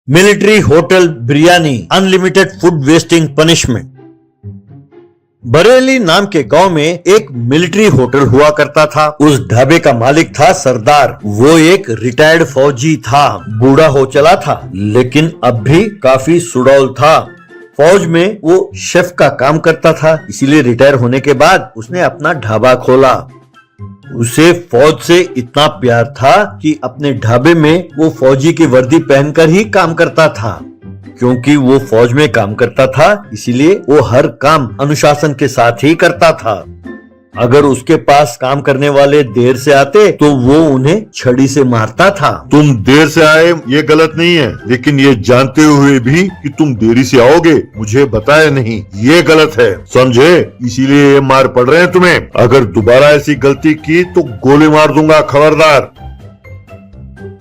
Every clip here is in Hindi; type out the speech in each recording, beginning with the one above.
Military hotel biryani unlimited food wasting punishment. Bareilly नाम के गांव में एक मिलिट्री होटल हुआ करता था। उस ढाबे का मालिक था सरदार। वो एक रिटायर्ड फौजी था। बूढ़ा हो चला था लेकिन अब भी काफी सुडौल था। फौज में वो शेफ का काम करता था, इसीलिए रिटायर होने के बाद उसने अपना ढाबा खोला। उसे फौज से इतना प्यार था कि अपने ढाबे में वो फौजी की वर्दी पहनकर ही काम करता था। क्योंकि वो फौज में काम करता था इसीलिए वो हर काम अनुशासन के साथ ही करता था। अगर उसके पास काम करने वाले देर से आते तो वो उन्हें छड़ी से मारता था। तुम देर से आए ये गलत नहीं है, लेकिन ये जानते हुए भी कि तुम देरी से आओगे मुझे बताया नहीं, ये गलत है, समझे? इसीलिए ये मार पड़ रहे हैं तुम्हें। अगर दोबारा ऐसी गलती की तो गोली मार दूंगा, खबरदार।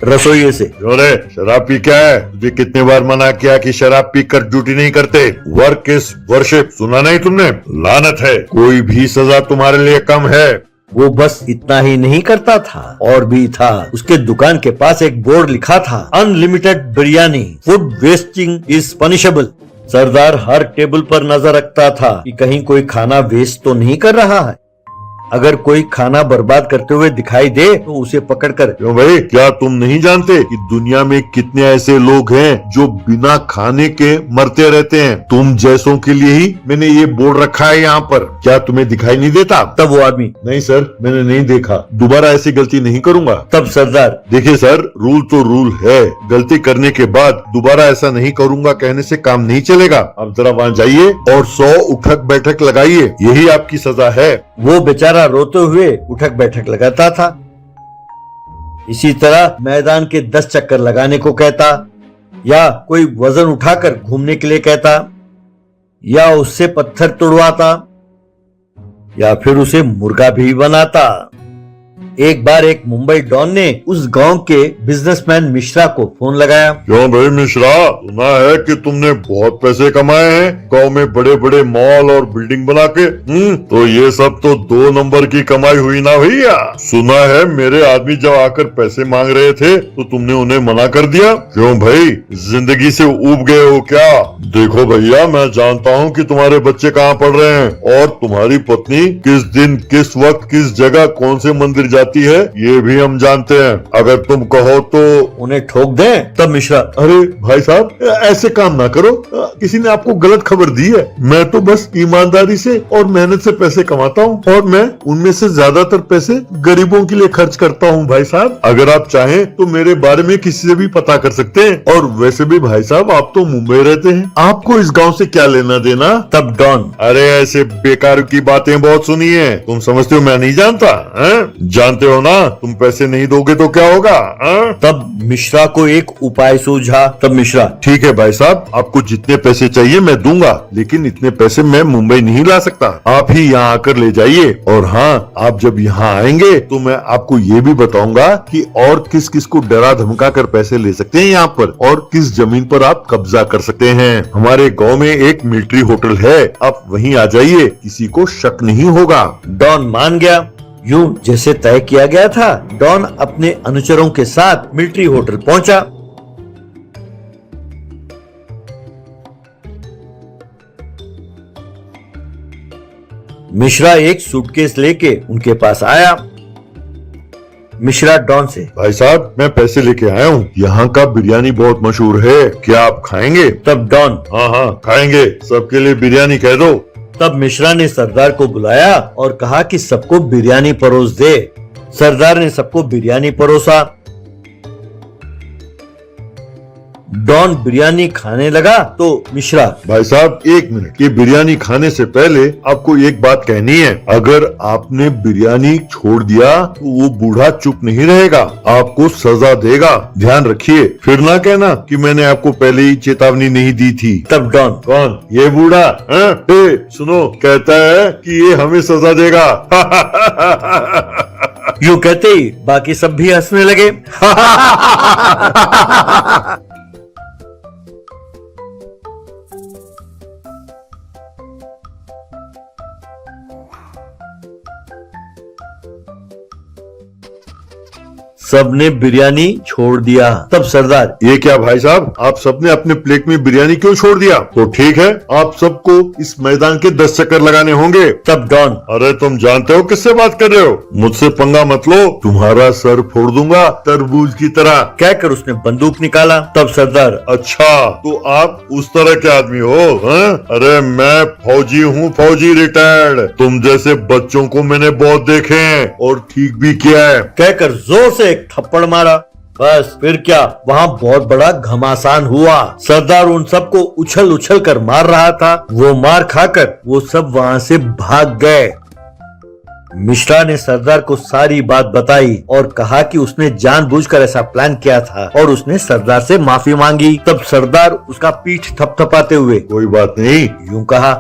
रसोइये से, जोरे शराब पी क्या है? तुझे कितने बार मना किया कि शराब पीकर ड्यूटी नहीं करते। वर्क इज वर्शिप, सुना नहीं तुमने? लानत है, कोई भी सजा तुम्हारे लिए कम है। वो बस इतना ही नहीं करता था, और भी था। उसके दुकान के पास एक बोर्ड लिखा था, unlimited biryani food wasting is punishable. Sardar her table पर नजर रखता था कि कहीं कोई खाना वेस्ट तो नहीं कर रहा है। अगर कोई खाना बर्बाद करते हुए दिखाई दे तो उसे पकड़कर, क्यों भाई, क्या तुम नहीं जानते कि दुनिया में कितने ऐसे लोग हैं जो बिना खाने के मरते रहते हैं? तुम जैसों के लिए ही मैंने ये बोर्ड रखा है यहाँ पर, क्या तुम्हें दिखाई नहीं देता? तब वो आदमी, नहीं सर, मैंने नहीं देखा, दोबारा ऐसी गलती नहीं करूंगा। तब सरदार, देखिए सर, रूल तो रूल है, गलती करने के बाद दोबारा ऐसा नहीं करूंगा कहने से काम नहीं चलेगा। अब जरा वहाँ जाइए और 100 उठक बैठक लगाइए, यही आपकी सजा है। वो बेचारा रोते हुए उठक बैठक लगाता था। इसी तरह मैदान के 10 चक्कर लगाने को कहता, या कोई वजन उठाकर घूमने के लिए कहता, या उससे पत्थर तुड़वाता, या फिर उसे मुर्गा भी बनाता। एक बार एक मुंबई डॉन ने उस गांव के बिजनेसमैन मिश्रा को फोन लगाया। क्यों भाई मिश्रा, सुना है कि तुमने बहुत पैसे कमाए हैं गांव में बड़े बड़े मॉल और बिल्डिंग बना के। तो ये सब तो 2 नंबर की कमाई हुई ना भैया। सुना है मेरे आदमी जब आकर पैसे मांग रहे थे तो तुमने उन्हें मना कर दिया। क्यों भाई, जिंदगी से ऊब गए हो क्या? देखो भैया, मैं जानता हूँ कि तुम्हारे बच्चे कहाँ पढ़ रहे हैं और तुम्हारी पत्नी किस दिन किस वक्त किस जगह कौन से मंदिर जाती है, ये भी हम जानते हैं। अगर तुम कहो तो उन्हें ठोक दें। तब मिश्रा, अरे भाई साहब, ऐसे काम ना करो, किसी ने आपको गलत खबर दी है। मैं तो बस ईमानदारी से और मेहनत से पैसे कमाता हूँ और मैं उनमें से ज्यादातर पैसे गरीबों के लिए खर्च करता हूँ भाई साहब। अगर आप चाहें तो मेरे बारे में किसी से भी पता कर सकते हैं। और वैसे भी भाई साहब, आप तो मुंबई रहते हैं, आपको इस गाँव से क्या लेना देना? तब डॉन, अरे ऐसे बेकार की बातें बहुत सुनी है, तुम समझते हो मैं नहीं जानता है? जानते हो ना, तुम पैसे नहीं दोगे तो क्या होगा? तब मिश्रा को एक उपाय सूझा। तब मिश्रा, ठीक है भाई साहब, आपको जितने पैसे चाहिए मैं दूंगा, लेकिन इतने पैसे मैं मुंबई नहीं ला सकता, आप ही यहाँ आकर ले जाइए। और हाँ, आप जब यहाँ आएंगे तो मैं आपको ये भी बताऊंगा कि और किस किस को डरा धमका कर पैसे ले सकते हैं यहाँ पर, और किस जमीन पर आप कब्जा कर सकते हैं। हमारे गाँव में एक मिलिट्री होटल है, आप वहीं आ जाइए, किसी को शक नहीं होगा। डॉन मान गया। यूं जैसे तय किया गया था, डॉन अपने अनुचरों के साथ मिलिट्री होटल पहुंचा। मिश्रा एक सूटकेस लेके उनके पास आया। मिश्रा डॉन से, भाई साहब, मैं पैसे लेके आया हूँ, यहाँ का बिरयानी बहुत मशहूर है, क्या आप खाएंगे? तब डॉन, हाँ हाँ खाएंगे, सबके लिए बिरयानी कह दो। तब मिश्रा ने सरदार को बुलाया और कहा कि सबको बिरयानी परोस दे। सरदार ने सबको बिरयानी परोसा। डॉन बिरयानी खाने लगा तो मिश्रा, भाई साहब 1 मिनट, ये बिरयानी खाने से पहले आपको एक बात कहनी है। अगर आपने बिरयानी छोड़ दिया तो वो बूढ़ा चुप नहीं रहेगा, आपको सजा देगा, ध्यान रखिए। फिर ना कहना कि मैंने आपको पहले ही चेतावनी नहीं दी थी। तब डॉन, कौन? ये बूढ़ा? सुनो, कहता है कि ये हमें सजा देगा। यूं कहते ही बाकी सब भी हंसने लगे। सबने बिरयानी छोड़ दिया। तब सरदार, ये क्या भाई साहब, आप सबने अपने प्लेट में बिरयानी क्यों छोड़ दिया? तो ठीक है, आप सबको इस मैदान के 10 चक्कर लगाने होंगे। तब डॉन, अरे तुम जानते हो किससे बात कर रहे हो? मुझसे पंगा मत लो, तुम्हारा सर फोड़ दूंगा तरबूज की तरह। कहकर उसने बंदूक निकाला। तब सरदार, अच्छा, तो आप उस तरह के आदमी हो, हैं? अरे मैं फौजी हूँ, फौजी रिटायर्ड। तुम जैसे बच्चों को मैंने बहुत देखे हैं और ठीक भी किया है। कहकर जोर से एक थप्पड़ मारा। बस फिर क्या, वहाँ बहुत बड़ा घमासान हुआ। सरदार उन सबको उछल उछल कर मार रहा था। वो मार खाकर वो सब वहाँ से भाग गए। मिश्रा ने सरदार को सारी बात बताई और कहा कि उसने जानबूझकर ऐसा प्लान किया था और उसने सरदार से माफी मांगी। तब सरदार उसका पीठ थपथपाते हुए, कोई बात नहीं, यूं कहा,